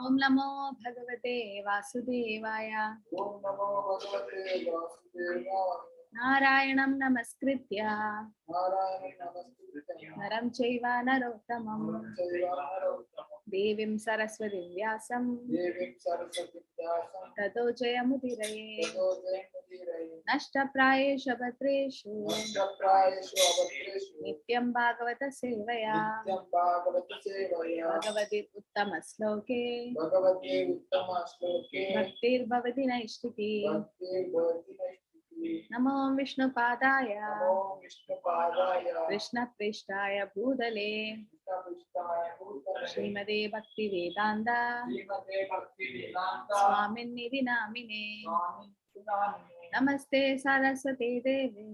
ओम नमो भगवते वासुदेवाय। ओम नमो भगवते वासुदेवाय। नारायणं नमस्कृत्य नरं चैव नरोत्तमं देवीं सरस्वतीं व्यासं ततो जयमुदीरये। नष्टप्रायेषु भद्रेषु नित्यं भागवत सेवया भगवति उत्तम श्लोके भक्तिर्भवति नैष्ठिकी। नमो विष्णुपादाय कृष्णप्रेष्ठाय भूतले श्रीमते भक्तिवेदान्त स्वामिन्निधि नामिने। नमस्ते सरस्वती देवे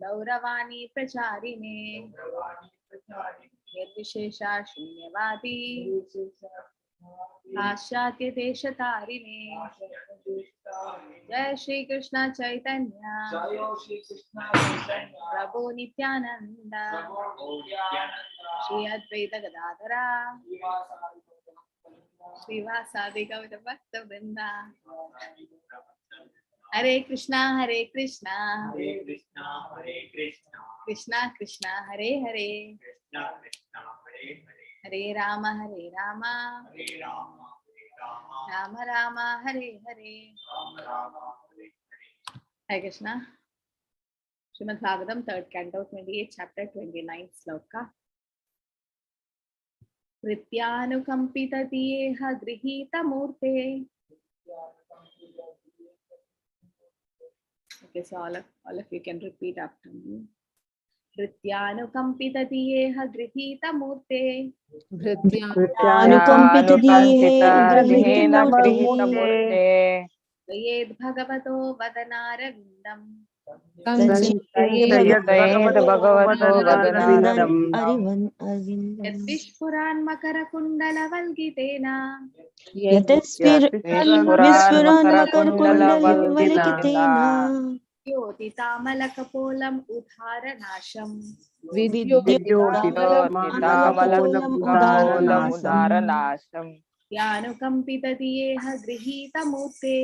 गौरवाणी प्रचारिणे निर्विशेषा शून्यवादी पाश्चात्य देशतारिणे। जय श्री कृष्ण चैतन्य प्रभु नित्यानंद श्री अद्वैत गदाधरा श्रीवासादि गौर भक्त वृंदा। हरे कृष्णा कृष्णा कृष्णा हरे हरे हरे राम राम राम हरे हरे। हरे Krishna. Shrimad Bhagavatam 3rd canto 28 chapter 29 shloka. कृत्यानुकंपिततियेह गृहीतमूर्ते। Okay, so all of you can repeat after me. कृत्यानुकंपिततियेह गृहीतमूर्ते। कृत्यानुकंपिततियेह यद् भगवतो वदनारविन्दम् यद्विस्फुरान् मकरकुण्डलवल्गितेन द्योतितामलकपोलम् उदारनाशम्। कृत्यानुकंपिततियेह गृहीतमूर्ते।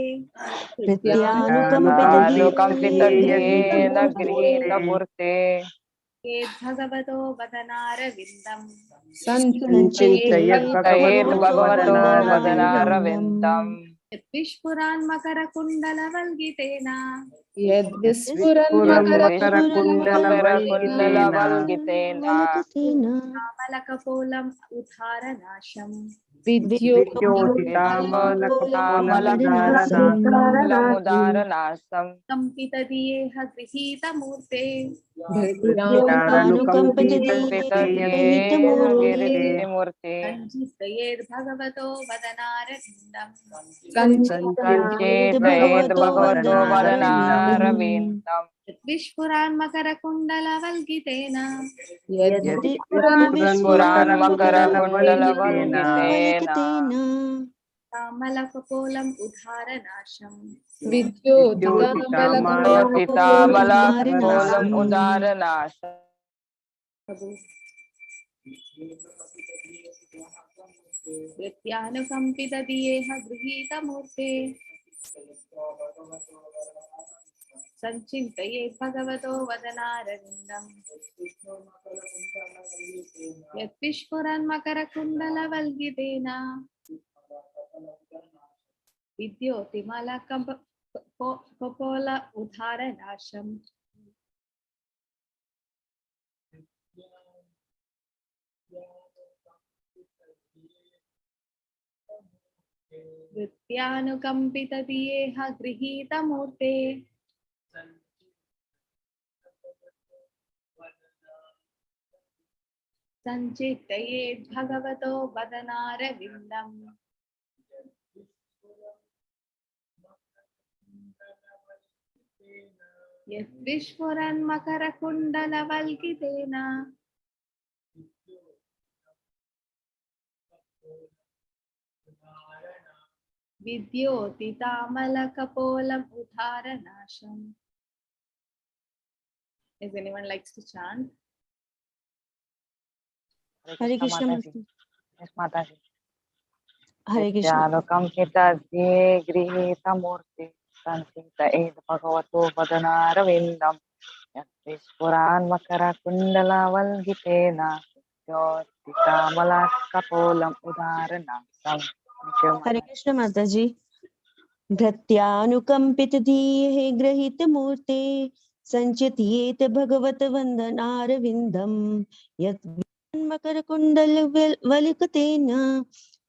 भगवतो वदनारविन्दम् यद्विस्फुरान् मकरकुण्डलवल्गितेन तामलकपोलम् उदारनाशम्। कंपिततियेह गृहीतमूर्ते। संचिन्तयेद् भगवतो वदनारविन्दम् यद्विस्फुरान् मकरकुण्डलवल्गितेन तामलकपोलम् उदारनाशम्। कृत्यानुकंपिततियेह गृहीतमूर्ते। संचिन्तयेद् भगवतो वदनारविन्दम् यद्विस्फुरन् मकरकुण्डलवल्गितेन विद्योतिमलकपोल उदारनाशम्। कृत्यानुकंपिततियेह गृहीतमूर्ते। संचिन्तयेद् भगवतो वदनारविन्दम् यद्विस्फुरन् मकरकुण्डलवल्गितेन विद्योतितामलकपोलम् उदारनाशम्। Is anyone likes to chant? Hare Krishna. Yes, Mataji. Hare Krishna. Nityanukamhitadhye grihitamurti Sanchita ed bhagavato vadanaravidam Yadvishpuran makara kundala valgitena Jyotika kapolam udaranasam. Hare Krishna Mataji. भृत्यानुकंपित धीये ग्रहित मूर्ते संचितयेत भगवत वंदनारविंदम यत् मकर कुंडल वलिकतेन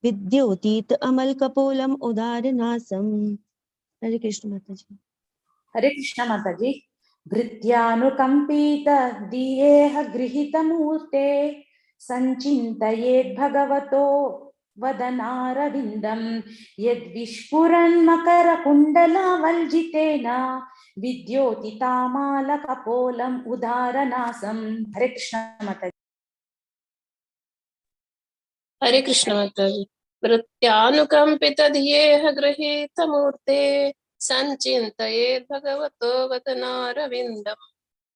विद्योतीत अमल कपोलम उदारनासम. हरे कृष्ण माताजी. Hare Krishna Mataji. Bhrityanukampita diyeha grihita murte sanchintayet bhagavato vadanara yad vishpuran makara kundala valjitena vidyoti tamala kapolam udaranasam. Hare Krishna Mataji. Hare Krishna Mataji. Pratyanukampitadhyeha grahitamurte sanchintayet bhagavato vatanaravidam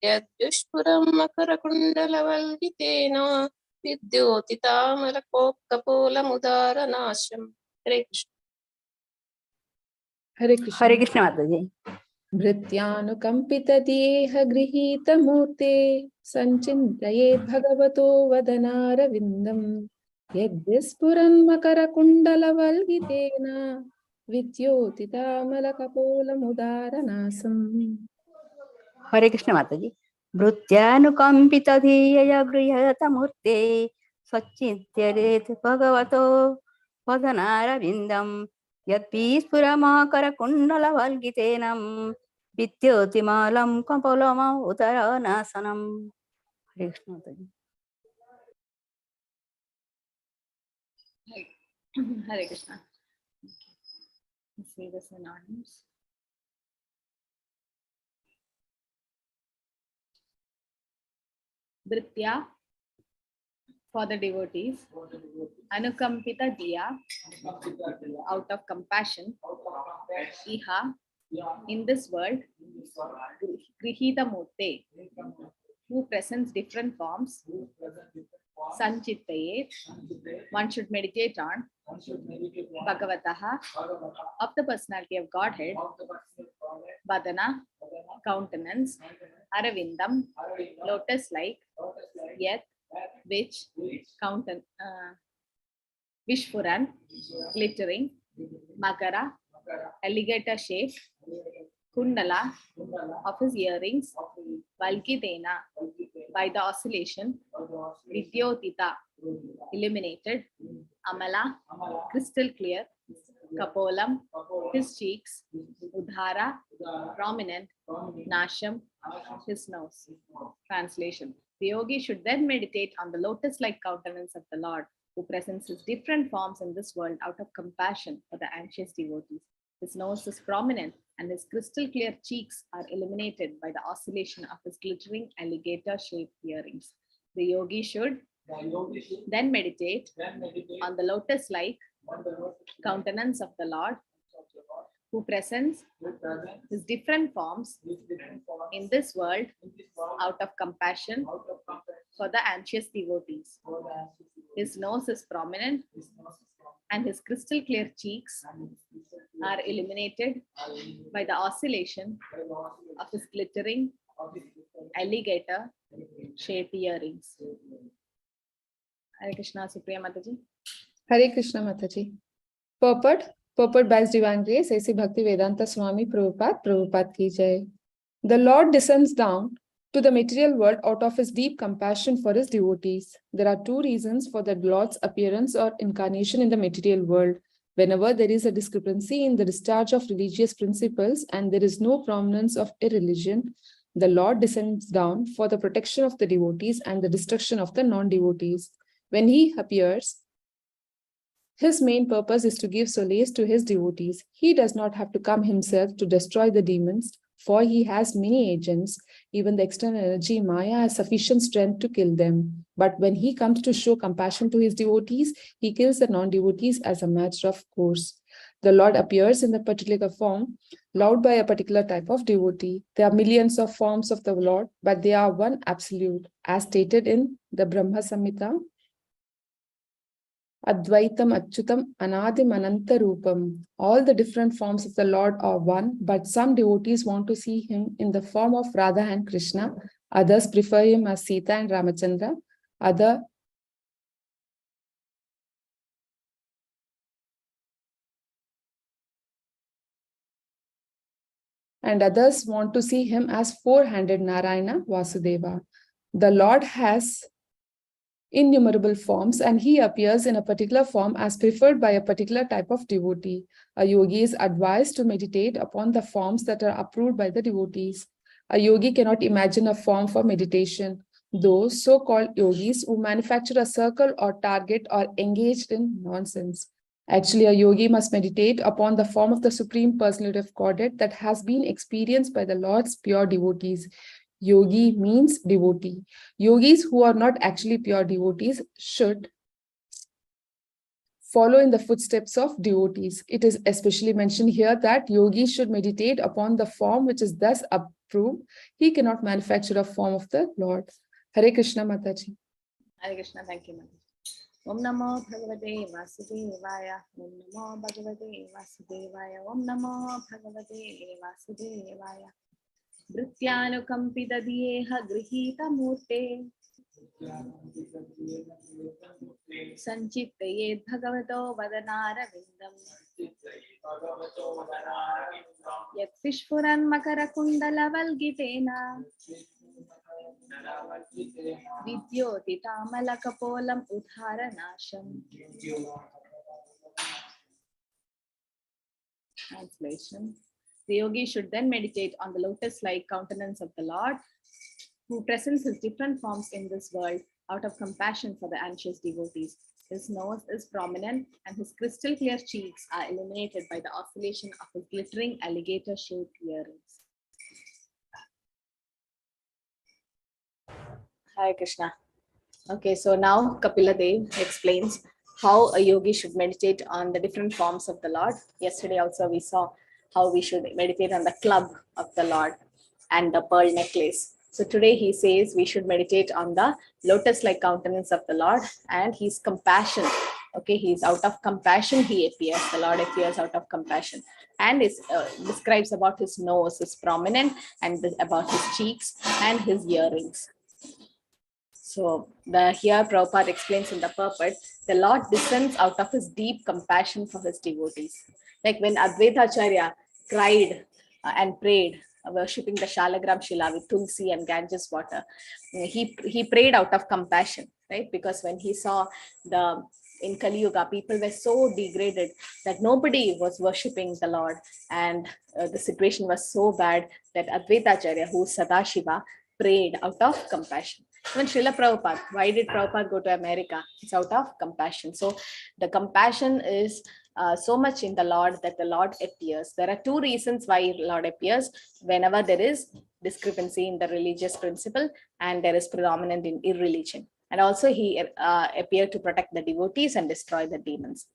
yadyushpuram makarakundalavalditena vidyotitamalakapolam Hare Krishna. Hare Krishna. Hare Krishna Mataji. Bhrityanukampitadyeha grihitamurte sanchintayet bhagavato vadanaravidam yadvispuran makarakundalavalditena vidyotitamalakapolamudharanasam. Hare Krishna Mataji. Bhrityanukampitadhiya grihatamurte Sachintyaret bhagavato vadanaravidam Yadvispuramakara kundala valgitenam Vidyotimalam kapolama udaranasanam. Hare Krishna Mataji. Hare Krishna. Let's see this anonymous. Bhritya for the devotees, Anukampita Diya out of compassion, Iha in this world, Grihita Murte who presents different forms, Sanchittaye one should meditate on, Bhagavataha of the personality of Godhead, Vadana countenance, Aravindam lotus like, Yet which Vishpuran glittering, Makara alligator shape, Kundala of his earrings, Valkitena by the oscillation, Vidyotita illuminated, Amala crystal clear, Kapolam his cheeks, Udhara prominent, Nasham his nose. Translation. The yogi should then meditate on the lotus-like countenance of the Lord, who presents his different forms in this world out of compassion for the anxious devotees. His nose is prominent and his crystal clear cheeks are illuminated by the oscillation of his glittering alligator-shaped earrings. The yogi should then meditate on the lotus-like countenance of the Lord, who presents his different forms in this world out of compassion for the anxious devotees. His nose is prominent and his crystal clear cheeks are illuminated by the oscillation of his glittering alligator shaped earrings. Hare Krishna, Supriya Mataji. Hare Krishna Mataji. Purport by His Divine Grace, A.C. Bhaktivedanta Swami Prabhupada ki jai. The Lord descends down to the material world out of his deep compassion for his devotees. There are two reasons for the Lord's appearance or incarnation in the material world. Whenever there is a discrepancy in the discharge of religious principles and there is no prominence of irreligion, the Lord descends down for the protection of the devotees and the destruction of the non-devotees. When he appears, his main purpose is to give solace to his devotees. He does not have to come himself to destroy the demons, for he has many agents. Even the external energy Maya has sufficient strength to kill them. But when he comes to show compassion to his devotees, he kills the non-devotees as a matter of course. The Lord appears in the particular form, loved by a particular type of devotee. There are millions of forms of the Lord, but they are one absolute, as stated in the Brahma Samhita Advaitam Achyutam Anadim Ananta Rupam. All the different forms of the Lord are one, but some devotees want to see him in the form of Radha and Krishna. Others prefer him as Sita and Ramachandra. Others want to see him as four-handed Narayana Vasudeva. The Lord has innumerable forms, and he appears in a particular form as preferred by a particular type of devotee. A yogi is advised to meditate upon the forms that are approved by the devotees. A yogi cannot imagine a form for meditation. Those so-called yogis who manufacture a circle or target are engaged in nonsense. Actually, a yogi must meditate upon the form of the Supreme Personality of Godhead that has been experienced by the Lord's pure devotees. Yogi means devotee. Yogis who are not actually pure devotees should follow in the footsteps of devotees. It is especially mentioned here that yogis should meditate upon the form which is thus approved. He cannot manufacture a form of the Lord. Hare Krishna, Mataji. Hare Krishna, thank you, Mataji. Om Namo Bhagavate Vasudevaya. Om Namo Bhagavate Vasudevaya. Om Namo Bhagavate Vasudevaya. Vrityanukampita diyeha grihita murte. Sanchittayed Bhagavato Vadanara Vindam. Yat Vishpuran Makara Kundala Valgitena. Vidyoti Tamala Kapolam Udharanasham. Translation. The yogi should then meditate on the lotus-like countenance of the Lord, who presents his different forms in this world out of compassion for the anxious devotees. His nose is prominent and his crystal clear cheeks are illuminated by the oscillation of his glittering alligator-shaped earrings. Hare Krishna. Okay, so now Kapila Dev explains how a yogi should meditate on the different forms of the Lord. Yesterday also we saw how we should meditate on the club of the Lord and the pearl necklace. So today he says we should meditate on the lotus-like countenance of the Lord and his compassion. Okay, he's out of compassion, he appears. The Lord appears out of compassion. And is describes about his nose is prominent, and about his cheeks and his earrings. So here Prabhupada explains in the purport, the Lord descends out of his deep compassion for his devotees. Like when Advaita Acharya cried and prayed, worshipping the Shalagram Shila with Tulsi and Ganges water, he prayed out of compassion, right? Because when he saw in Kali Yuga, people were so degraded that nobody was worshipping the Lord, and the situation was so bad that Advaita Acharya, who is Sadashiva, prayed out of compassion. Even Srila Prabhupada, why did Prabhupada go to America? It's out of compassion. So the compassion is so much in the Lord that the Lord appears. There are two reasons why Lord appears: whenever there is discrepancy in the religious principle and there is predominant in irreligion. And also he appeared to protect the devotees and destroy the demons.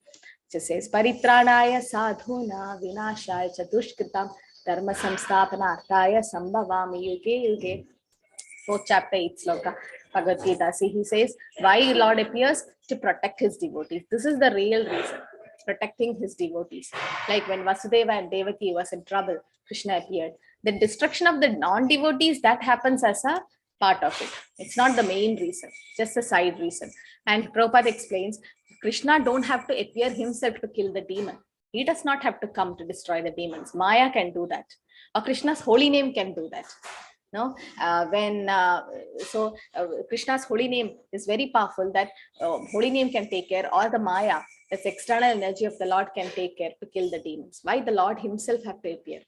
It says, Paritranaya sadhuna vinashaya chadushkritam dharma samsthapanarthaya sambhavami yuge yuge. 4th chapter, 8th sloka, Bhagavad Gita. See, he says, why Lord appears? To protect his devotees. This is the real reason, protecting his devotees. Like when Vasudeva and Devaki was in trouble, Krishna appeared. The destruction of the non-devotees, that happens as a part of it. It's not the main reason, just a side reason. And Prabhupada explains, Krishna don't have to appear himself to kill the demon. He does not have to come to destroy the demons. Maya can do that. Or Krishna's holy name can do that. No, Krishna's holy name is very powerful, that holy name can take care, or the Maya, that's external energy of the Lord, can take care to kill the demons. Why the Lord himself have to appear,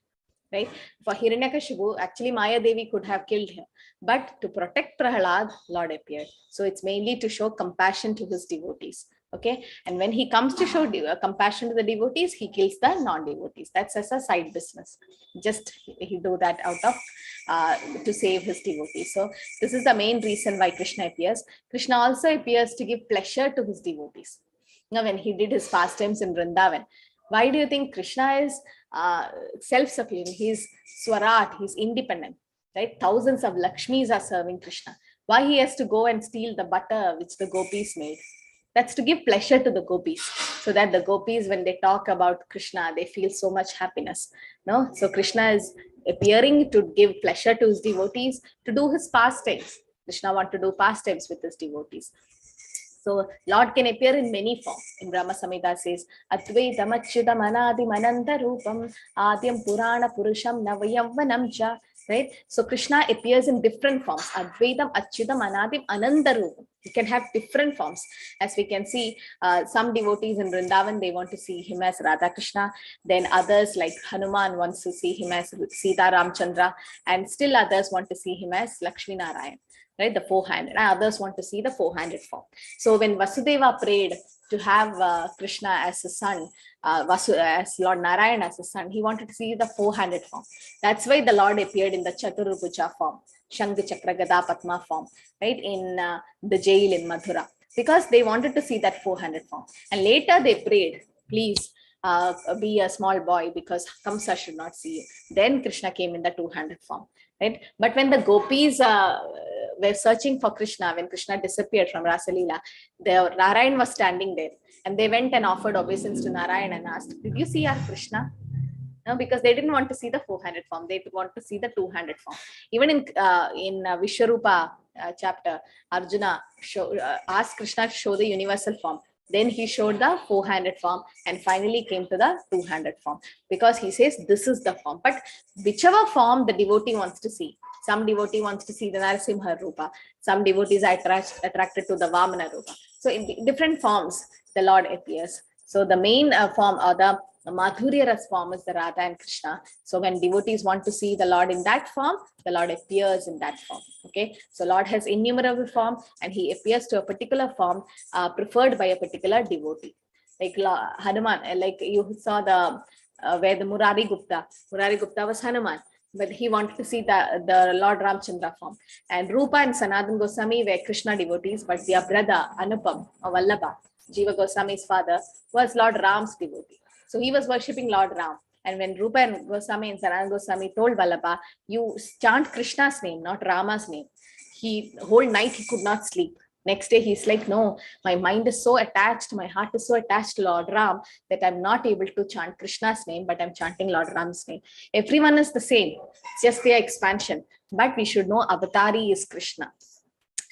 right? For Hiranyakashipu, actually Maya Devi could have killed him, but to protect Prahalad, Lord appeared. So it's mainly to show compassion to his devotees. Okay, and when he comes to show compassion to the devotees, he kills the non-devotees. That's as a side business. Just he do that out of to save his devotees. So this is the main reason why Krishna appears. Krishna also appears to give pleasure to his devotees. Now, when he did his pastimes in Vrindavan, why do you think Krishna is self-sufficient? He's Swarat, he's independent, right? Thousands of Lakshmis are serving Krishna. Why he has to go and steal the butter which the gopis made? That's to give pleasure to the gopis, so that the gopis, when they talk about Krishna, they feel so much happiness. No, so Krishna is appearing to give pleasure to his devotees, to do his pastimes. Krishna want to do pastimes with his devotees. So Lord can appear in many forms. In Brahma Samhita says, Advaitam Achyutam Anadim Ananta Rupam Adyam Purana Purusham Navayavvanam Cha. Right? So Krishna appears in different forms. Advaitam Achyutam Anadim Ananta Rupam. He can have different forms. As we can see, some devotees in Vrindavan, they want to see him as Radha Krishna. Then others like Hanuman wants to see him as Sita Ramchandra. And still others want to see him as Lakshmi Narayan. Right, the four-handed, and others want to see the four-handed form. So when Vasudeva prayed to have Krishna as a son, as Lord Narayan as a son, he wanted to see the four-handed form. That's why the Lord appeared in the Chaturabhuja form, Shanga Chakra Gada Padma form, right, in the jail in Mathura, because they wanted to see that four-handed form. And later they prayed, please be a small boy, because Kamsa should not see you. Then Krishna came in the two-handed form. Right? But when the gopis were searching for Krishna, when Krishna disappeared from Rasa Leela, Narayan was standing there, and they went and offered obeisance to Narayan and asked, "Did you see our Krishna?" No, because they didn't want to see the four-handed form; they want to see the two-handed form. Even in Vishwarupa chapter, Arjuna asked Krishna to show the universal form. Then he showed the four-handed form and finally came to the two-handed form, because he says this is the form. But whichever form the devotee wants to see, some devotee wants to see the Narasimha Rupa, some devotees are attracted to the Vamana Rupa. So in different forms, the Lord appears. So the main form, or the Madhurya Ras form, is the Radha and Krishna. So when devotees want to see the Lord in that form, the Lord appears in that form. Okay, so Lord has innumerable form, and he appears to a particular form preferred by a particular devotee. Like Hanuman, like you saw the where the Murari Gupta was Hanuman, but he wanted to see the Lord Ramchandra form. And Rupa and Sanatan Goswami were Krishna devotees, but their brother Anupam or Vallabha, Jiva Goswami's father, was Lord Ram's devotee. So he was worshipping Lord Ram. And when Rupa and Goswami and Sanatan Goswami told Vallabha, you chant Krishna's name, not Rama's name. Whole night he could not sleep. Next day he's like, no, my mind is so attached, my heart is so attached to Lord Ram that I'm not able to chant Krishna's name, but I'm chanting Lord Ram's name. Everyone is the same, it's just their expansion. But we should know Avatari is Krishna.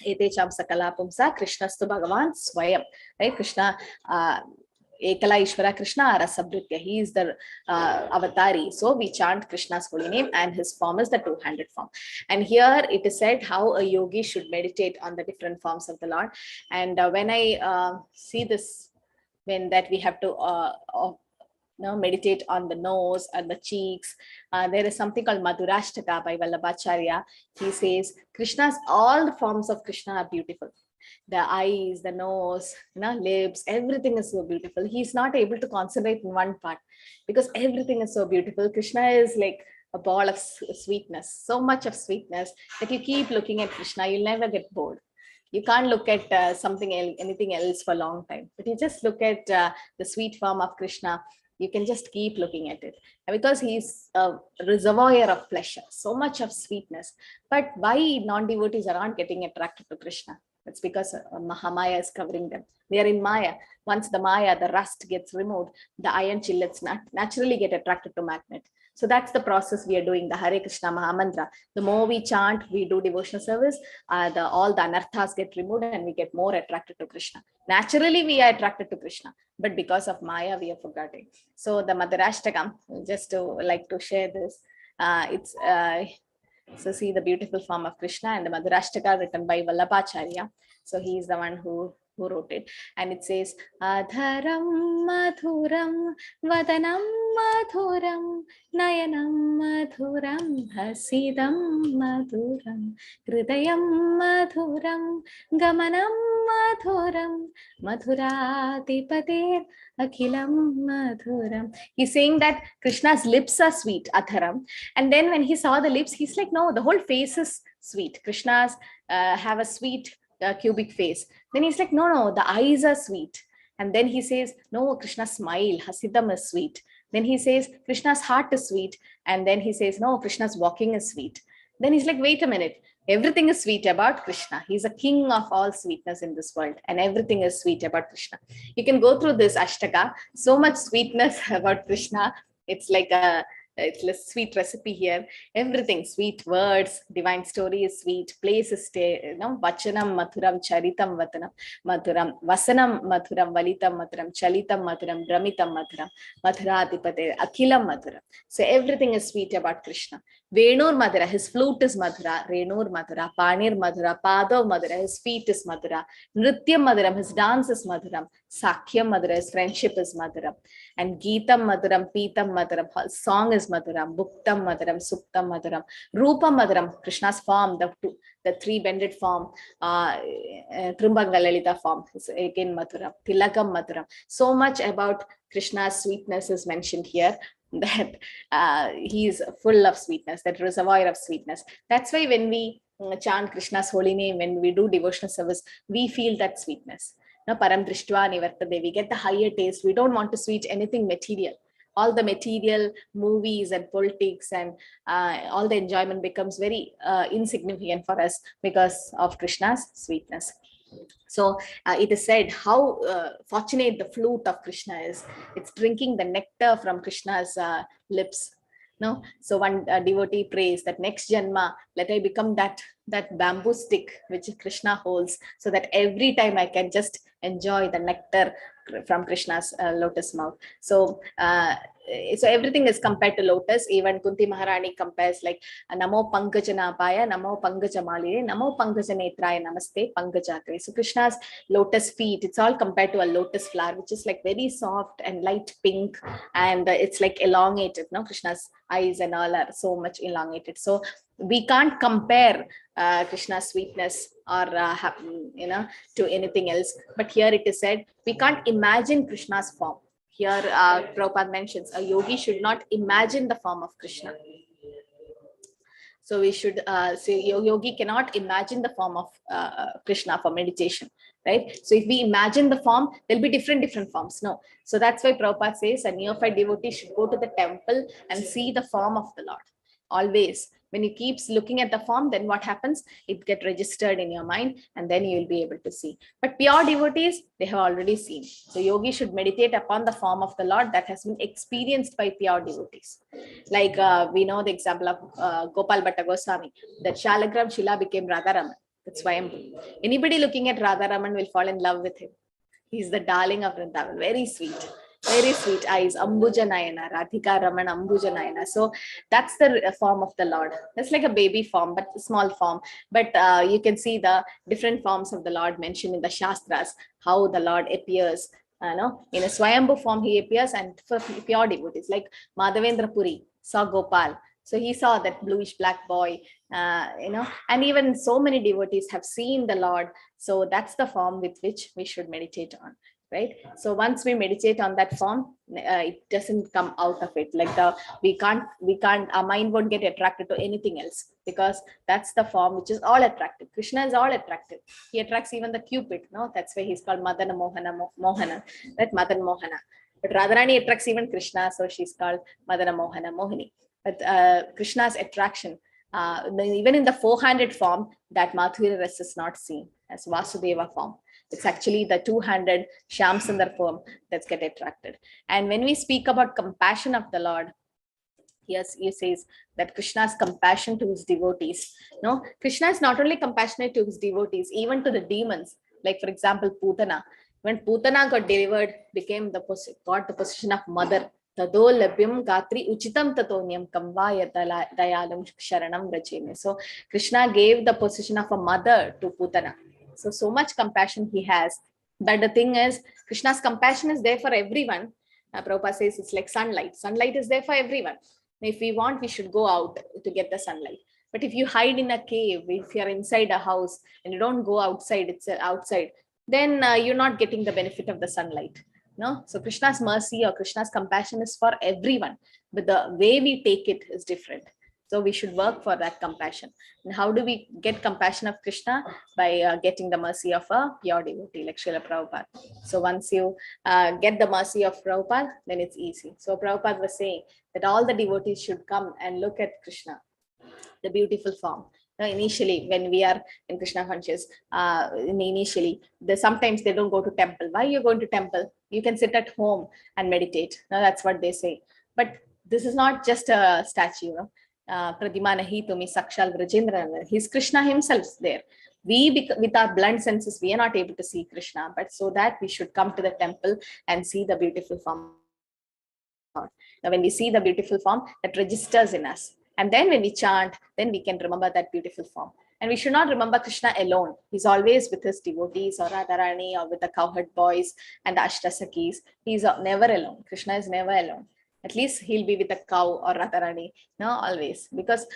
Etecham sakala pumsa Krishnastu Bhagavan Swayam. Right? Krishna Ekala Ishvara Krishna Rasabritya. He is the avatari. So we chant Krishna's holy name, and his form is the two-handed form. And here it is said how a yogi should meditate on the different forms of the Lord. And when I see this, when that we have to meditate on the nose and the cheeks, there is something called Madhurashtaka by Vallabhacharya. He says all the forms of Krishna are beautiful. The eyes, the nose, lips, everything is so beautiful. He's not able to concentrate in one part because everything is so beautiful. Krishna is like a ball of sweetness, so much of sweetness that you keep looking at Krishna, you'll never get bored. You can't look at anything else for a long time, but you just look at the sweet form of Krishna. You can just keep looking at it, and because he's a reservoir of pleasure, so much of sweetness. But why non-devotees aren't getting attracted to Krishna? It's because Mahamaya is covering them. They are in Maya. Once the Maya, the rust gets removed, the iron chillets naturally get attracted to magnet. So that's the process we are doing, the Hare Krishna Mahamantra. The more we chant, we do devotional service, all the anarthas get removed and we get more attracted to Krishna. Naturally, we are attracted to Krishna, but because of Maya, we are forgetting. So the Madhurashtakam, just to like to share this, so see the beautiful form of Krishna, and the Madhurashtaka written by Vallabhacharya. So he is the one who wrote it. And it says, Adharam madhuram, vadanam madhuram, nayanam madhuram, hasidam madhuram, hridayam madhuram, gamanam madhuram, madhuradipater akhilam madhuram. He's saying that Krishna's lips are sweet, Adharam. And then when he saw the lips, he's like, no, the whole face is sweet. Krishna's have a sweet cubic face. Then he's like, no, the eyes are sweet. And then he says, no, Krishna's smile, Hasidam, is sweet. Then he says, Krishna's heart is sweet. And then he says, no, Krishna's walking is sweet. Then he's like, wait a minute, Everything is sweet about Krishna. He's a king of all sweetness in this world, and everything is sweet about Krishna. You can go through this Ashtaka, so much sweetness about Krishna. It's like a sweet recipe here. Everything sweet, words, divine story is sweet, place is vachanam mathuram, charitam mathuram, vasanam mathuram, valitam mathuram, chalitam mathuram, bramitam mathuram, mathuradipate, akhilam mathuram. So everything is sweet about Krishna. Venur Madhura, his flute is Madhura, Renur Madhura, Panir Madhura, Padav Madhura, his feet is Madhura, Nrityam Madhuram, his dance is Madhuram, Sakhyam Madhura, his friendship is Madhuram, and Geetam Madhuram, Pitam Madhuram, his song is Madhuram, Bhuktam Madhuram, Suktam Madhuram, Rupa Madhuram, Krishna's form, the three-bended form, Trumbangalalita form, is again Madhuram, Tilakam Madhuram. So much about Krishna's sweetness is mentioned here, that he is full of sweetness, that reservoir of sweetness. That's why when we chant Krishna's holy name, when we do devotional service, we feel that sweetness. Param Drishtva Nivartade, we get the higher taste. We don't want to sweet anything material. All the material movies and politics and all the enjoyment becomes very insignificant for us because of Krishna's sweetness. So it is said how fortunate the flute of Krishna is. It's drinking the nectar from Krishna's lips. No, so one devotee prays that next janma, let I become that bamboo stick which Krishna holds, so that every time I can just enjoy the nectar from Krishna's lotus mouth. So everything is compared to lotus. Even Kunti Maharani compares like Namo Pankajana Paya, Namo Pankajamalire, Namo Pankajanetraya, Namaste Pankajakre. So Krishna's lotus feet, it's all compared to a lotus flower, which is like very soft and light pink, and it's like elongated. No, Krishna's eyes and all are so much elongated. So we can't compare Krishna's sweetness or to anything else. But here it is said we can't imagine Krishna's form. Here Prabhupada mentions a yogi should not imagine the form of Krishna. So we should say yogi cannot imagine the form of Krishna for meditation, right? So if we imagine the form, there'll be different forms. No. So that's why Prabhupada says a neophyte devotee should go to the temple and see the form of the Lord. Always. When you keep looking at the form, then what happens? It gets registered in your mind, and then you will be able to see. But pure devotees, they have already seen. So yogi should meditate upon the form of the Lord that has been experienced by pure devotees. Like we know the example of Gopal Bhatta Goswami, that Shalagram Shila became Radharaman. That's why anybody looking at Radharaman will fall in love with him. He's the darling of Vrindavan. Very sweet eyes. Ambuja Nayana, Radhika Raman Ambuja Nayana. So that's the form of the Lord. It's like a baby form, but a small form. But you can see the different forms of the Lord mentioned in the Shastras, how the Lord appears. In a Swayambhu form he appears, and for pure devotees like Madhavendra Puri saw Gopal. So he saw that bluish black boy, and even so many devotees have seen the Lord. So that's the form with which we should meditate on, right? So once we meditate on that form, it doesn't come out of it. Like we can't, our mind won't get attracted to anything else, because that's the form which is all attractive. Krishna is all attractive. He attracts even the Cupid, no? That's why he's called Madana Mohana, that Madan Mohana. But Radharani attracts even Krishna, so she's called Madana Mohana Mohini. But Krishna's attraction, even in the 400 form, that Madhurya Rasa is not seen as Vasudeva form. It's actually the 200 Shyamsundar form that's get attracted. And when we speak about compassion of the Lord, yes, he says that Krishna's compassion to his devotees. No, Krishna is not only compassionate to his devotees, even to the demons. Like for example, Putana. When Putana got delivered, got the position of mother. Tado labhyam gatri uchitam tatonyam kamvaya dayalam sharanam racheme. So Krishna gave the position of a mother to Putana. So much compassion he has. But the thing is, Krishna's compassion is there for everyone. Prabhupada says it's like sunlight. Sunlight is there for everyone. If we want, we should go out to get the sunlight. But if you hide in a cave, if you're inside a house and you don't go outside, it's outside, then you're not getting the benefit of the sunlight. No, so Krishna's mercy or Krishna's compassion is for everyone, but the way we take it is different. So we should work for that compassion. And how do we get compassion of Krishna? By getting the mercy of a pure devotee like Srila Prabhupada. So once you get the mercy of Prabhupada, then it's easy. So Prabhupada was saying that all the devotees should come and look at Krishna, the beautiful form. Initially, when we are in Krishna conscious, initially, sometimes they don't go to temple. Why you're going to temple? You can sit at home and meditate. Now that's what they say. But this is not just a statue. Pradima nahi tumi sakshal Vrajendra. He's Krishna himself there. We, with our blunt senses, we are not able to see Krishna. But so that we should come to the temple and see the beautiful form. Now, when we see the beautiful form, that registers in us. And then when we chant, then we can remember that beautiful form. And we should not remember Krishna alone. He's always with his devotees or Radharani or with the cowherd boys and the Ashtasakis. He's never alone. Krishna is never alone. At least he'll be with the cow or Radharani. No, always. Because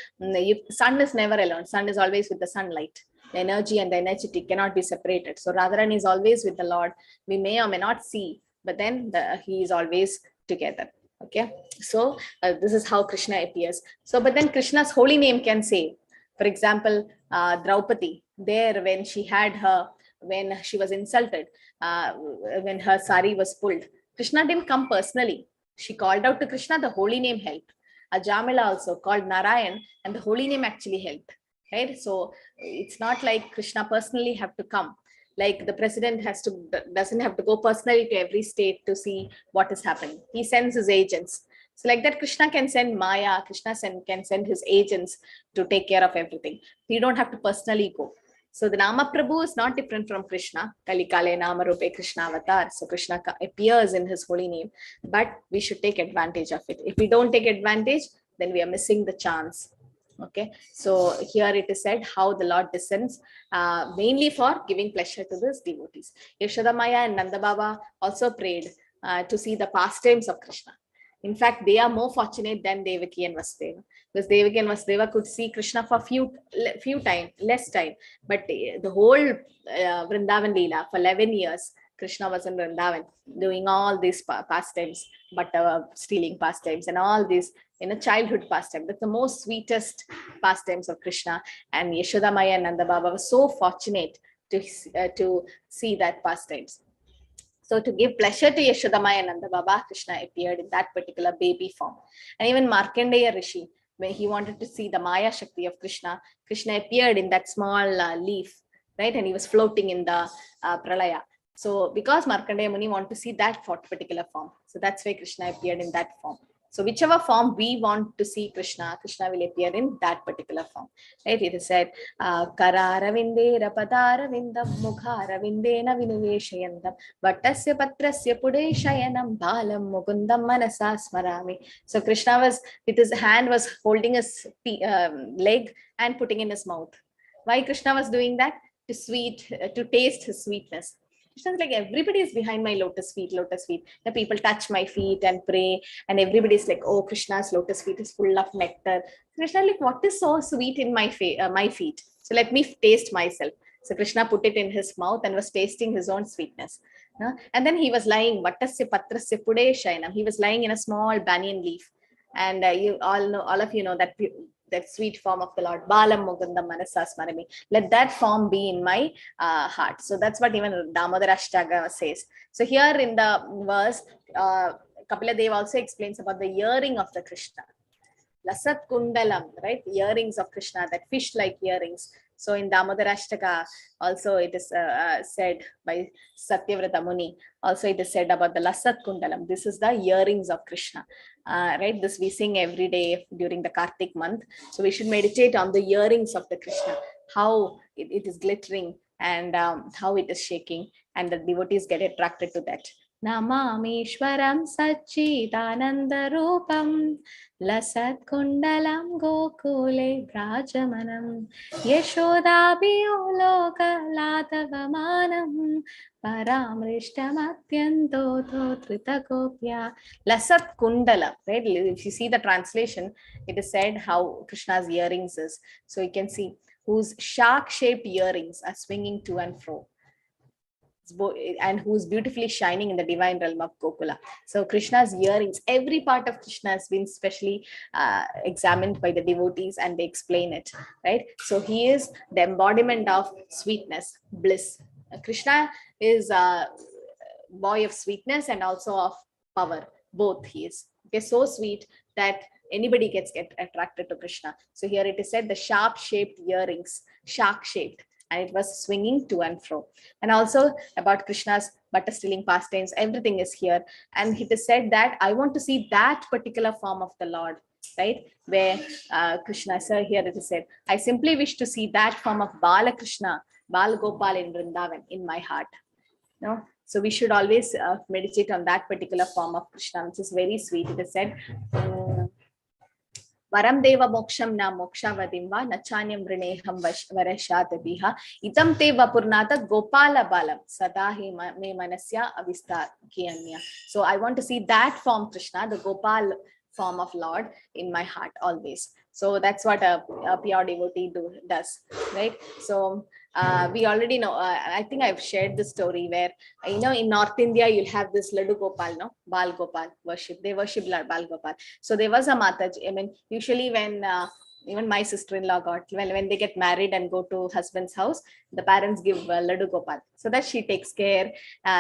sun is never alone. Sun is always with the sunlight. The energy and the energetic cannot be separated. So Radharani is always with the Lord. We may or may not see, but then he is always together. Okay, so this is how Krishna appears. So, but then Krishna's holy name can save. For example, Draupadi, there when she was insulted, when her sari was pulled, Krishna didn't come personally. She called out to Krishna, the holy name helped. Ajamila also called Narayan, and the holy name actually helped. Right? So it's not like Krishna personally have to come. Like the president doesn't have to go personally to every state to see what is happening. He sends his agents. So like that, Krishna can send Maya, Krishna can send his agents to take care of everything. You don't have to personally go. So the Nama Prabhu is not different from Krishna. Kalikale Nama Rupe Krishna Avatar. So Krishna appears in his holy name, but we should take advantage of it. If we don't take advantage, then we are missing the chance. Okay, so here it is said how the Lord descends mainly for giving pleasure to his devotees. Yashoda Maya and Nanda Baba also prayed to see the pastimes of Krishna. In fact, they are more fortunate than Devaki and Vasudeva, because Devaki and Vasudeva could see Krishna for less time, but the whole Vrindavan Leela for 11 years. Krishna was in Vrindavan doing all these pastimes, but stealing pastimes and all these in a childhood pastime. That's the most sweetest pastimes of Krishna. And Yashoda Maya and Nanda Baba was so fortunate to see that pastimes. So to give pleasure to Yashoda Maya and Nanda Baba, Krishna appeared in that particular baby form. And even Markandeya Rishi, when he wanted to see the Maya Shakti of Krishna, Krishna appeared in that small leaf, right? And he was floating in the Pralaya. So because Markandeya Muni wanted to see that particular form, so that's why Krishna appeared in that form. So whichever form we want to see Krishna, Krishna will appear in that particular form. Right? It is said, Kararavindera Padaravindam Mukharavindena Vinuveshayandam Vattasya Patrasya Pudeshayanam Balam Mukundam Manasa Smarami. So Krishna was, with his hand, was holding his leg and putting in his mouth. Why Krishna was doing that? To taste his sweetness. Krishna's like, everybody is behind my lotus feet. The people touch my feet and pray, and everybody's like, oh, Krishna's lotus feet is full of nectar. Krishna like, what is so sweet in my feet? So let me taste myself. So Krishna put it in his mouth and was tasting his own sweetness. And then he was lying, Vattasya Patrasya Pudeshayanam. He was lying in a small banyan leaf. And you all of you know that sweet form of the Lord. Balam Mukundam Manasa Smarami. Let that form be in my heart. So that's what even Damodara Ashtaka says. So here in the verse, Kapila Dev also explains about the earring of the Krishna. Lasat Kundalam, right? Earrings of Krishna, that fish-like earrings. So in Damodara Ashtaka, also it is said by Satyavrata Muni, also it is said about the Lasat Kundalam. This is the earrings of Krishna, right? This we sing every day during the Kartik month. So we should meditate on the earrings of the Krishna, how it is glittering and how it is shaking, and the devotees get attracted to that. Namamishwaram Sachidananda Rupam Lasat Kundalam Gokule Brajamanam Yashodabhiyo Loka Latavamanam Paramrishtamatyanto Tritakopya. Lasat Kundala, right? If you see the translation, it is said how Krishna's earrings is. So you can see whose shark-shaped earrings are swinging to and fro, and who's beautifully shining in the divine realm of Gokula. So Krishna's earrings, every part of Krishna has been specially examined by the devotees, and they explain it, right? So he is the embodiment of sweetness, bliss. Krishna is a boy of sweetness and also of power. Both he is. Okay, so sweet that anybody get attracted to Krishna. So here it is said the sharp-shaped earrings, shark-shaped, and it was swinging to and fro. And also about Krishna's butter stealing pastimes, everything is here. And it is said that I want to see that particular form of the Lord, right? Where Krishna, so here it is said, I simply wish to see that form of Bala Krishna, Bal Gopal in Vrindavan in my heart. No? So we should always meditate on that particular form of Krishna, which is very sweet. It is said, Varam deva moksham na moksha vadimva nachanyam vrineham varashatabiha itam te vapurnata gopala balam sadahi me manasya avista kiyanya. So I want to see that form Krishna, the Gopal form of Lord in my heart always. So that's what a pure devotee does, right? So we already know, I think I've shared the story where, in North India, you'll have this Ladu Gopal, no? Bal Gopal worship. They worship Bal Gopal. So there was a Mataji. I mean, usually when even my sister-in-law got, when they get married and go to husband's house, the parents give Ladu Gopal so that she takes care.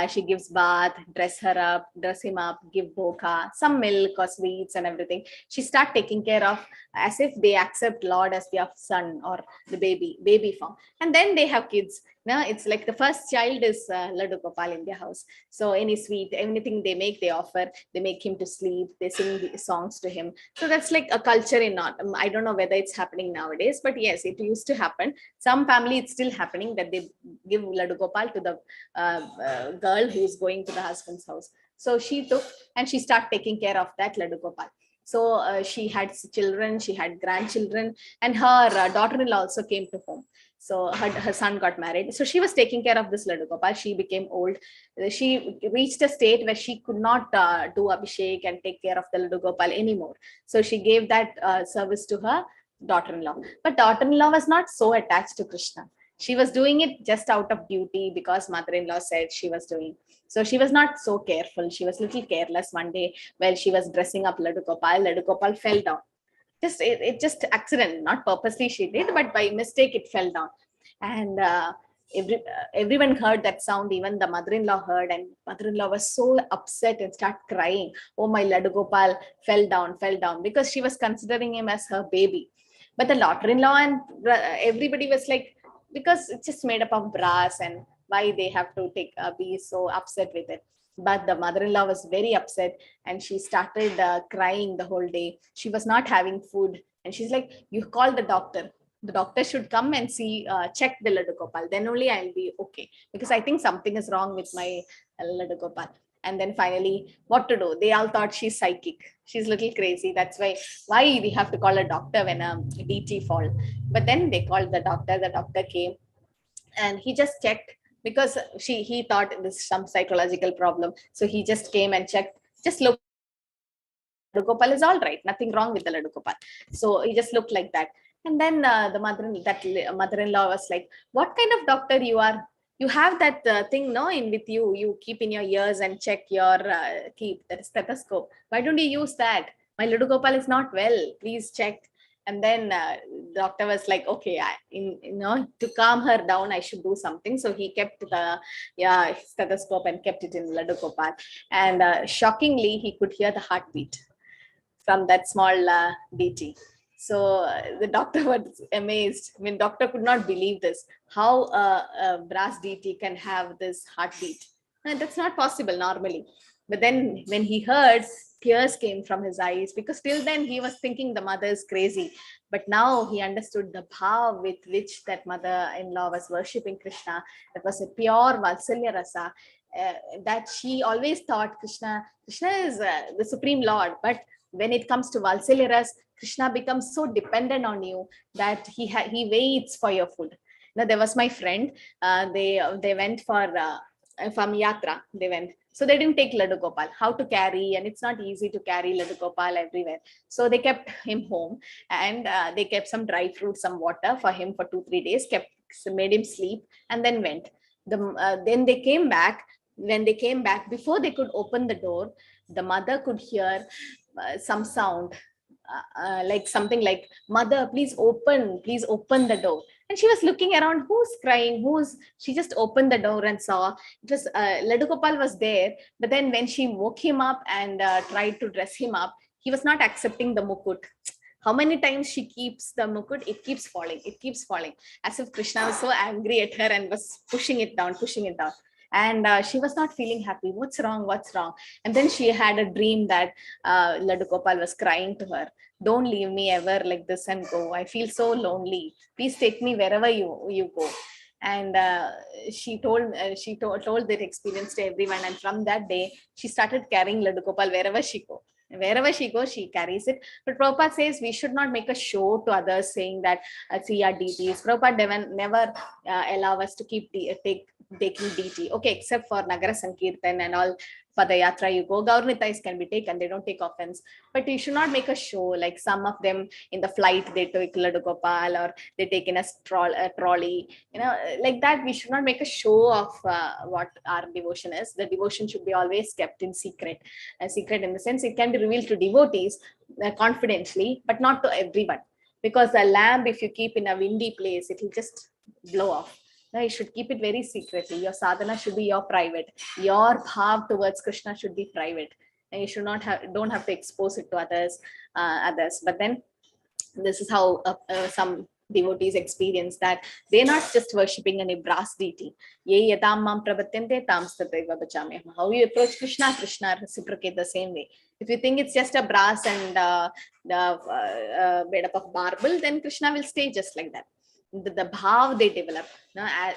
She gives bath, dress him up, give bokha, some milk or sweets and everything. She start taking care of as if they accept Lord as their son or the baby form. And then they have kids. Now it's like the first child is Ladu Gopal in their house. So any sweet, anything they make, they offer. They make him to sleep. They sing the songs to him. So that's like a culture in North. I don't know whether it's happening nowadays, but yes, it used to happen. Some family, it's still happening that they give Ladu Gopal to the girl who's going to the husband's house. So she took and she started taking care of that Ladu Gopal. So she had children, she had grandchildren, and her daughter-in-law also came to home. So her son got married. So she was taking care of this Ladu Gopal. She became old. She reached a state where she could not do Abhishek and take care of the Ladu Gopal anymore. So she gave that service to her daughter-in-law. But daughter-in-law was not so attached to Krishna. She was doing it just out of duty because mother-in-law said she was doing. So she was not so careful. She was a little careless. One day while she was dressing up Ladu Gopal fell down. It just accident, not purposely she did, but by mistake it fell down. And everyone heard that sound. Even the mother-in-law heard, and mother-in-law was so upset and started crying. Oh, my Ladu Gopal fell down, because she was considering him as her baby. But the daughter-in-law and everybody was like, because it's just made up of brass, and why they have to be so upset with it. But the mother-in-law was very upset, and she started crying the whole day. She was not having food, and she's like, you call the doctor. The doctor should come and see, check the Ladu Gopal. Then only I'll be okay, because I think something is wrong with my Ladu Gopal. And then finally, what to do? They all thought she's psychic. She's a little crazy. That's why we have to call a doctor when a DT fall. But then they called the doctor. The doctor came, and he just checked, because he thought it was some psychological problem. So he just came and checked. Just look, Ladu Gopal is all right. Nothing wrong with the Ladu Gopal. So he just looked like that. And then the mother-in-law was like, "What kind of doctor you are? You have that thing, no, in with you. You keep in your ears and check your that stethoscope. Why don't you use that? My Ladu Gopal is not well. Please check." And then the doctor was like, okay, to calm her down, I should do something. So he kept the stethoscope and kept it in Ladu Gopal. And shockingly, he could hear the heartbeat from that small DT. So the doctor was amazed. I mean, doctor could not believe this. How a brass DT can have this heartbeat. And that's not possible normally. But then when he heard, tears came from his eyes, because till then he was thinking the mother is crazy. But now he understood the bhav with which that mother-in-law was worshipping Krishna. That was a pure Valsalya rasa. That she always thought Krishna is the Supreme Lord. But when it comes to Valsalya rasa, Krishna becomes so dependent on you that he waits for your food. Now, there was my friend. They went from Yatra. They went. So they didn't take Ladu Gopal. How to carry? And it's not easy to carry Ladu Gopal everywhere. So they kept him home, and they kept some dry fruit, some water for him for 2-3 days, made him sleep, and then went. Then they came back. When they came back, before they could open the door, the mother could hear some sound, like something like, "Mother, please open the door." And she was looking around, who's crying, she just opened the door and saw it was Ladu Gopal was there. But then when she woke him up and tried to dress him up, he was not accepting the mukut. How many times she keeps the mukut, it keeps falling, as if Krishna was so angry at her and was pushing it down. And she was not feeling happy. What's wrong? And then she had a dream that Laddu Gopal was crying to her, don't leave me ever like this and go. I feel so lonely. Please take me wherever you go. And she told that experience to everyone. And from that day, she started carrying Laddu Gopal wherever she goes. Wherever she goes, she carries it. But Prabhupada says we should not make a show to others saying that see our deities. Prabhupada never allow us to keep taking deity. Okay, except for Nagara Sankirtan and all. For the yatra, you go. Gaurnitais can be taken, they don't take offense. But you should not make a show like some of them in the flight, they take Laddu Gopal or they take in a trolley. Like that, we should not make a show of what our devotion is. The devotion should be always kept in secret. Secret in the sense it can be revealed to devotees confidently, but not to everyone. Because the lamp, if you keep in a windy place, it will just blow off. No, you should keep it very secretly. Your sadhana should be your private. Your bhav towards Krishna should be private, and you should not don't have to expose it to others. But then, this is how some devotees experience that they're not just worshipping a brass deity. How you approach Krishna, Krishna reciprocate the same way. If you think it's just a brass and made up of marble, then Krishna will stay just like that. The bhav they develop,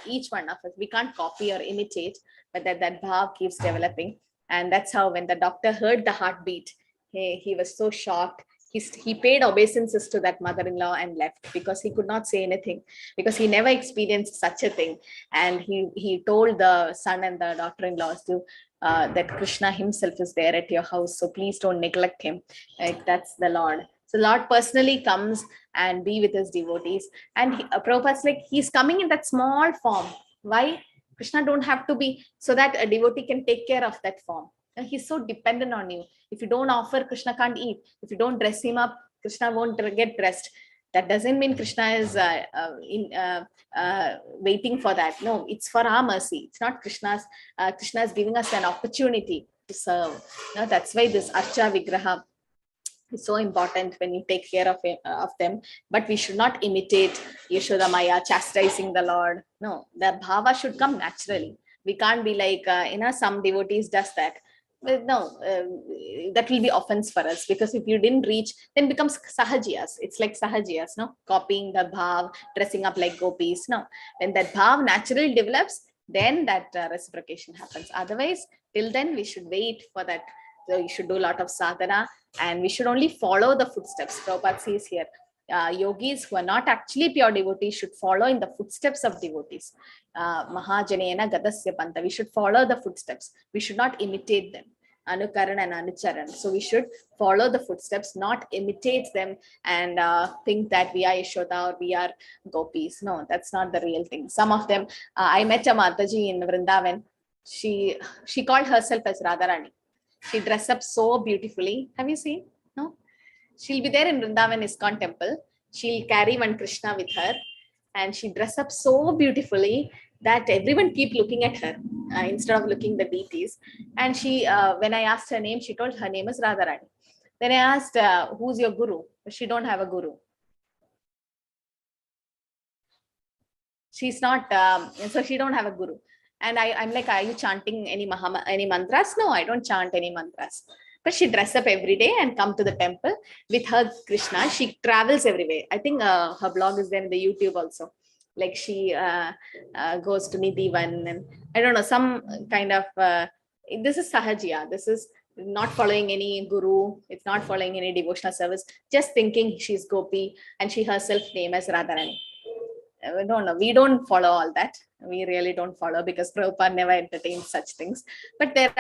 each one of us, we can't copy or imitate, but that bhav keeps developing. And that's how when the doctor heard the heartbeat, he was so shocked. He paid obeisances to that mother-in-law and left, because he could not say anything, because he never experienced such a thing. And he told the son and the daughter-in-laws to that Krishna himself is there at your house, so please don't neglect him. Like, that's the Lord. So Lord personally comes and be with his devotees. And Prabhupada's like, he's coming in that small form. Why? Krishna don't have to be, so that a devotee can take care of that form. And he's so dependent on you. If you don't offer, Krishna can't eat. If you don't dress him up, Krishna won't get dressed. That doesn't mean Krishna is waiting for that. No, it's for our mercy. It's not Krishna's. Krishna is giving us an opportunity to serve. That's why this Archa Vigraha is so important when you take care of them. But we should not imitate Yashoda Maya chastising the Lord. No, the bhava should come naturally. We can't be like, some devotees does that. But no, that will be offense for us, because if you didn't reach, then becomes sahajiyas. It's like sahajiyas, no? Copying the bhav, dressing up like gopis. No, when that bhav naturally develops, then that reciprocation happens. Otherwise, till then, we should wait for that. So you should do a lot of sadhana, and we should only follow the footsteps. Prabhupada says here, yogis who are not actually pure devotees should follow in the footsteps of devotees. Mahajanena gadasya panta. We should follow the footsteps. We should not imitate them. Anukaran and Anucharan. So we should follow the footsteps, not imitate them and think that we are Yashoda or we are gopis. No, that's not the real thing. Some of them, I met a Mataji in Vrindavan. She called herself as Radharani. She dressed up so beautifully. Have you seen? No? She'll be there in Vrindavan ISKCON temple. She'll carry one Krishna with her, and she dressed up so beautifully that everyone keep looking at her instead of looking the deities. And she, when I asked her name, she told her name is Radharani. Then I asked, who's your guru? She don't have a guru. She's not, so she don't have a guru. And I'm like, are you chanting any mantras? No, I don't chant any mantras. But she dresses up every day and come to the temple with her Krishna. She travels everywhere. I think her blog is there in the YouTube also. Like she goes to Nidhivan and I don't know, some kind of, this is Sahajiya. This is not following any guru. It's not following any devotional service. Just thinking she's Gopi and she herself name as Radharani. We don't know. We don't follow all that. We really don't follow, because Prabhupada never entertained such things. But there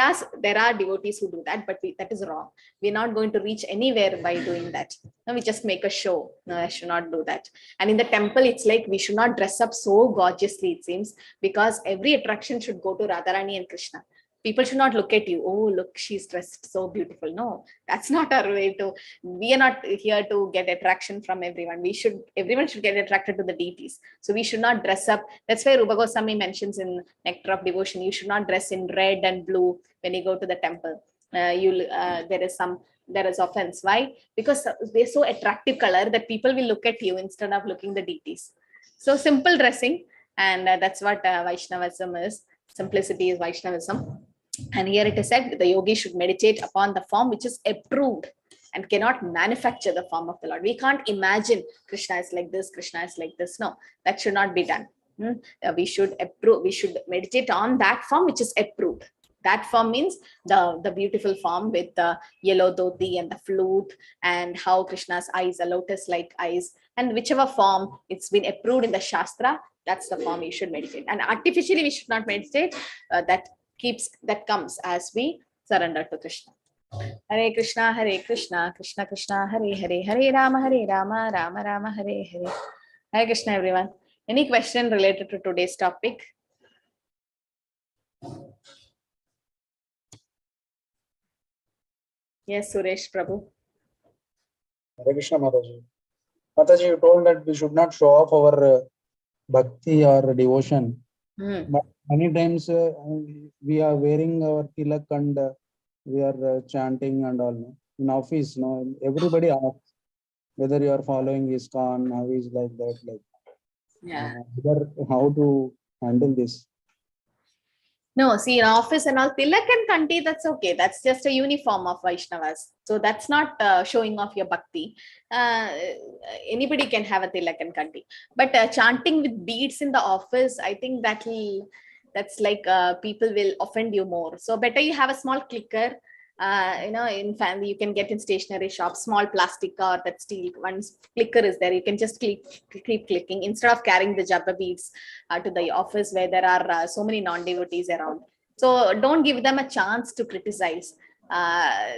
are devotees who do that, but that is wrong. We're not going to reach anywhere by doing that. No, we just make a show. No, I should not do that. And in the temple, it's like we should not dress up so gorgeously, it seems, because every attraction should go to Radharani and Krishna. People should not look at you. Oh, look, she's dressed so beautiful. No, that's not our way to. We are not here to get attraction from everyone. Everyone should get attracted to the deities. So we should not dress up. That's why Rupa Goswami mentions in Nectar of Devotion, you should not dress in red and blue when you go to the temple. there is offense. Why? Because they're so attractive color that people will look at you instead of looking the deities. So simple dressing, and that's what Vaishnavism is. Simplicity is Vaishnavism. And here it is said the yogi should meditate upon the form which is approved and cannot manufacture the form of the Lord. We can't imagine Krishna is like this, Krishna is like this. No, that should not be done. We should meditate on that form which is approved. That form means the beautiful form with the yellow dhoti and the flute, and how Krishna's eyes are lotus-like eyes, and whichever form it's been approved in the Shastra, that's the form you should meditate. And artificially we should not meditate. That comes as we surrender to Krishna. Hare Krishna, Krishna Krishna, Hare Hare, Hare Rama, Rama Rama, Hare Hare. Hare Krishna, everyone. Any question related to today's topic? Yes, Suresh Prabhu. Hare Krishna, Mataji. Mataji, you told that we should not show off our bhakti or devotion. But many times we are wearing our tilak and we are chanting and all. In office, everybody asks whether you are following ISKCON, how is like that, Yeah. How to handle this? No, see, in office and all, tilak and kanti, that's okay. That's just a uniform of Vaishnavas. So that's not showing off your bhakti. Anybody can have a tilak and kanti. But chanting with beads in the office, I think that's like people will offend you more. So better you have a small clicker. In family, you can get in stationery shops, small plastic or that steel one clicker is there. You can just keep clicking instead of carrying the japa beads to the office where there are so many non-devotees around. So don't give them a chance to criticize.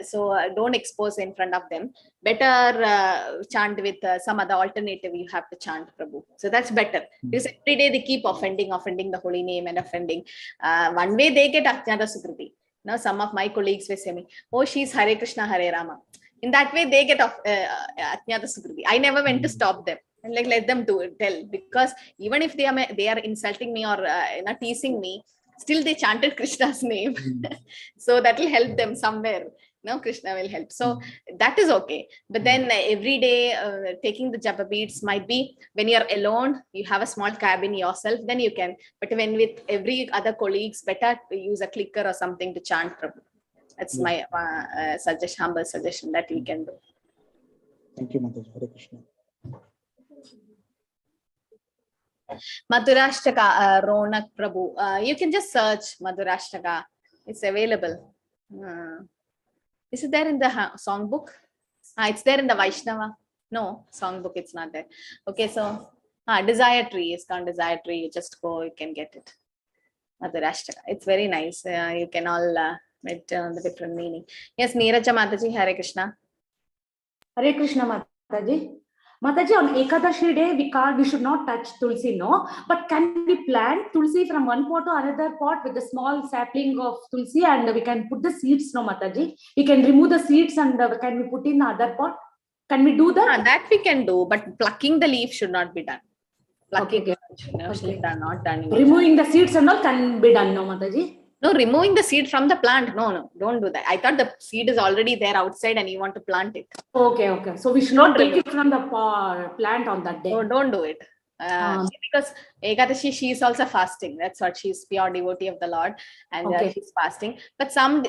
So don't expose in front of them. Better chant with some other alternative. You have to chant Prabhu. So that's better. Because every day they keep offending the holy name and offending. One way they get Ajnata Sukriti. Now, some of my colleagues will say me, oh, she's Hare Krishna, Hare Rama. In that way, they get Ajnata Sukriti. I never went to stop them and let them tell, because even if they are insulting me or teasing me, still they chanted Krishna's name. So that will help them somewhere. Krishna will help. So that is okay. But then every day taking the japa beads might be when you're alone, you have a small cabin yourself, then you can. But when with every other colleagues, better to use a clicker or something to chant Prabhu. That's my humble suggestion that we can do. Thank you, Mataji. Hare Krishna. Madhurashtaka, Ronak Prabhu. You can just search Madhurashtaka. It's available. Is it there in the songbook? It's there in the Vaishnava. No, songbook, it's not there. Okay, so Desire Tree is called Desire Tree. You just go, you can get it. Madhurashtaka. It's very nice. You can all read the different meaning. Yes, Neeraja Mataji, Hare Krishna. Hare Krishna, Mataji. Mataji, on Ekadashi day, we should not touch Tulsi, no? But can we plant Tulsi from one pot to another pot with a small sapling of Tulsi, and we can put the seeds, no, Mataji? We can remove the seeds and can we put in the other pot? Can we do that? That we can do, but plucking the leaf should not be done. Plucking should not done. Removing the seeds and all can be done, no, Mataji? No, removing the seed from the plant. No, don't do that. I thought the seed is already there outside and you want to plant it. Okay. So we should not take it from the plant on that day. No, don't do it. Because Ekadashi, she is also fasting. That's what, she's pure devotee of the Lord, and she's fasting. But some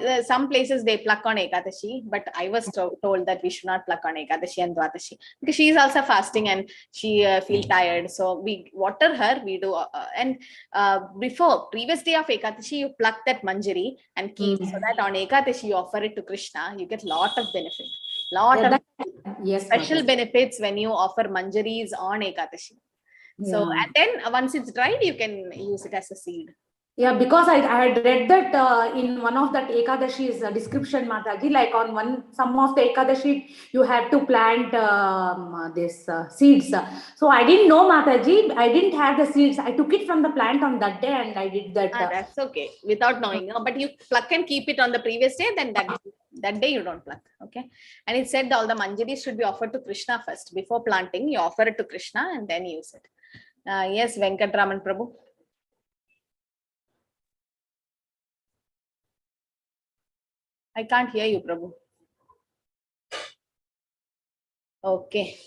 places they pluck on Ekadashi, but I was told that we should not pluck on Ekadashi and Dwadashi because she is also fasting and she feels tired. So we water her. We do previous day of Ekadashi, you pluck that manjari and keep, so that on Ekadashi you offer it to Krishna. You get lot of benefit. Special benefits when you offer manjaris on Ekadashi. So, and then once it's dried, you can use it as a seed. Yeah, because I had read that in one of that Ekadashi's description, Mataji, like on some of the Ekadashi, you had to plant this seeds. So I didn't know, Mataji, I didn't have the seeds. I took it from the plant on that day and I did that. That's okay, without knowing. But you pluck and keep it on the previous day, then that day you don't pluck. Okay. And it said all the manjaris should be offered to Krishna first. Before planting, you offer it to Krishna and then use it. Yes, Venkatraman Prabhu. I can't hear you, Prabhu. Okay.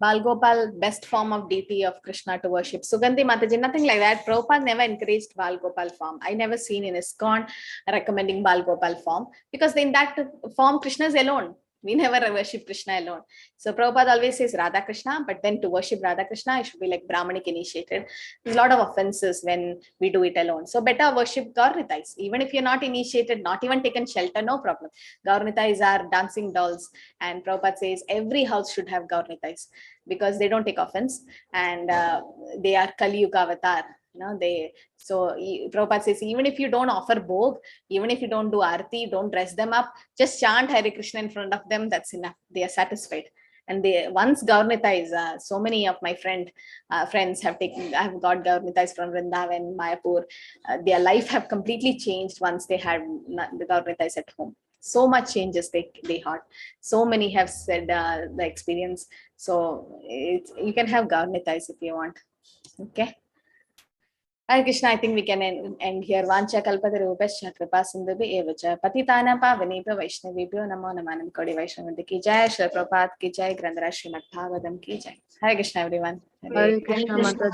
Balgopal, best form of deity of Krishna to worship. Sugandhi Mataji, nothing like that. Prabhupada never encouraged Balgopal form. I never seen in ISKCON recommending Balgopal form, because in that form Krishna is alone. We never worship Krishna alone. So Prabhupada always says Radha Krishna, but then to worship Radha Krishna, it should be like Brahmanic initiated. There's a lot of offenses when we do it alone. So better worship Gaurnitais. Even if you're not initiated, not even taken shelter, no problem. Gaurnitais are dancing dolls. And Prabhupada says every house should have Gaurnitais, because they don't take offense, and they are Kali Yuga avatar. Prabhupada says, even if you don't offer bhog, even if you don't do arti, don't dress them up, just chant Hare Krishna in front of them, that's enough. They are satisfied. And they once Gaurnitais, so many of my friends have got Gaurnitais from Vrindavan, Mayapur. Their life have completely changed once they had the Gaurnitais at home. So much changes they had. So many have said the experience. So you can have Gaurnitais if you want. Okay. Hare Krishna, I think we can end here. Vancha kalpatarupascha kripa sindhubi evacha patitana pavanebhyo vaishnavebhyo namo namanam kodi vaishnavante ki jai, Srila Prabhupada ki jai, Grandhara Srimad Bhagavatam ki jai. Hare Krishna, everyone. Hare Krishna Mataji.